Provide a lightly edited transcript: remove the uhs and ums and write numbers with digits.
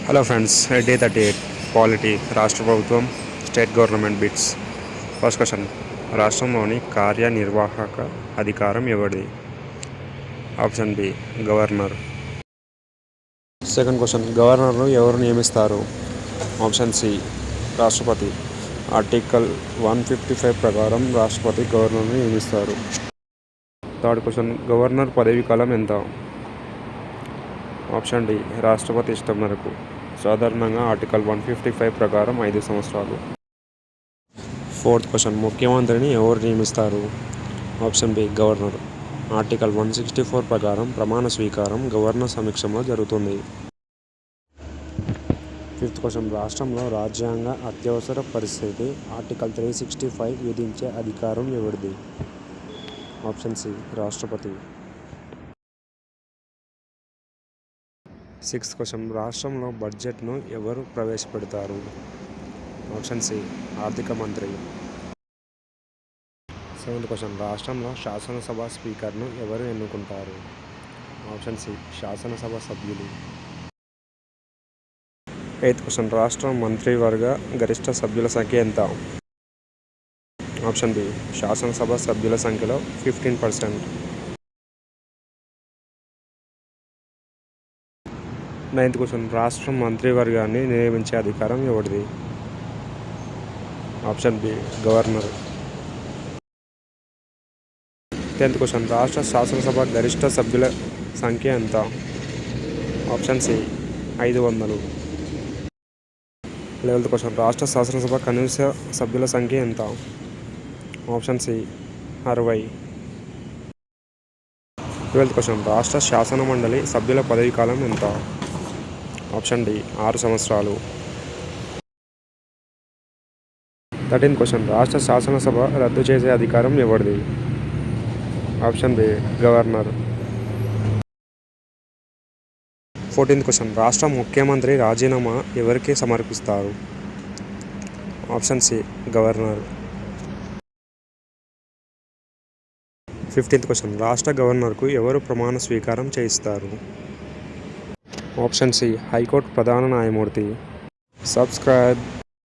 Hello friends, day 38 polity రాష్ట్ర ప్రభుత్వం state government bits. First question, రాష్ట్రంలోని కార్యనిర్వాహక అధికారం ఎవరిది? Option B governor. Second question, గవర్నర్ను ఎవరు నియమిస్తారు? ఆప్షన్ సి రాష్ట్రపతి. ఆర్టికల్ 155 ప్రకారం రాష్ట్రపతి గవర్నర్ను నియమిస్తారు. థర్డ్ క్వశ్చన్, గవర్నర్ పదవీ కాలం ఎంత? ఆప్షన్ డి రాష్ట్రపతి ఇష్టం మేరకు. సాధారణంగా ఆర్టికల్ 155 ప్రకారం 5 సంవత్సరాలు. ఫోర్త్ క్వశ్చన్, ముఖ్యమంత్రిని ఎవరు నియమిస్తారు? Option B governor. ఆర్టికల్ 164 ప్రకారం ప్రమాణ స్వీకారం గవర్నర్ సమక్షంలో జరుగుతుంది. ఫిఫ్త్ క్వశ్చన్, రాష్ట్రంలో రాజ్యాంగ అత్యవసర పరిస్థితి ఆర్టికల్ 365 విధించే అధికారం ఎవరిది? ఆప్షన్ సి రాష్ట్రపతి. సిక్స్త్ క్వశ్చన్, రాష్ట్రంలో బడ్జెట్ను ఎవరు ప్రవేశపెడతారు? ఆప్షన్ సి ఆర్థిక మంత్రి. సెవెంత్ క్వశ్చన్, రాష్ట్రంలో శాసనసభ స్పీకర్ను ఎవరు ఎన్నుకుంటారు? ఆప్షన్ సి శాసనసభ సభ్యులు. ఎయిత్ క్వశ్చన్, రాష్ట్ర మంత్రివర్గ గరిష్ట సభ్యుల సంఖ్య ఎంత? ఆప్షన్ బి శాసనసభ సభ్యుల సంఖ్యలో 15%. నైన్త్ క్వశ్చన్, రాష్ట్ర మంత్రివర్గాన్ని నియమించే అధికారం ఎవరిది? Option B governor. 10th question, రాష్ట్ర శాసనసభ గరిష్ట సభ్యుల సంఖ్య ఎంత? Option C 500. 11th క్వశ్చన్, రాష్ట్ర శాసనసభ కనీస సభ్యుల సంఖ్య ఎంత? Option C 60. 12th క్వశ్చన్, రాష్ట్ర శాసన మండలి సభ్యుల పదవీ కాలం ఎంత? ఆప్షన్ డి 6 సంవత్సరాలు. 13th క్వశ్చన్, రాష్ట్ర శాసనసభ రద్దు చేసే అధికారం ఎవరిది? Option B governor. 14th question, రాష్ట్ర ముఖ్యమంత్రి రాజీనామా ఎవరికి సమర్పిస్తారు? Option C governor. 15th question, రాష్ట్ర గవర్నర్కు ఎవరు ప్రమాణ స్వీకారం చేయిస్తారు? ఆప్షన్ సి హైకోర్టు ప్రధాన న్యాయమూర్తి. సబ్స్క్రైబ్.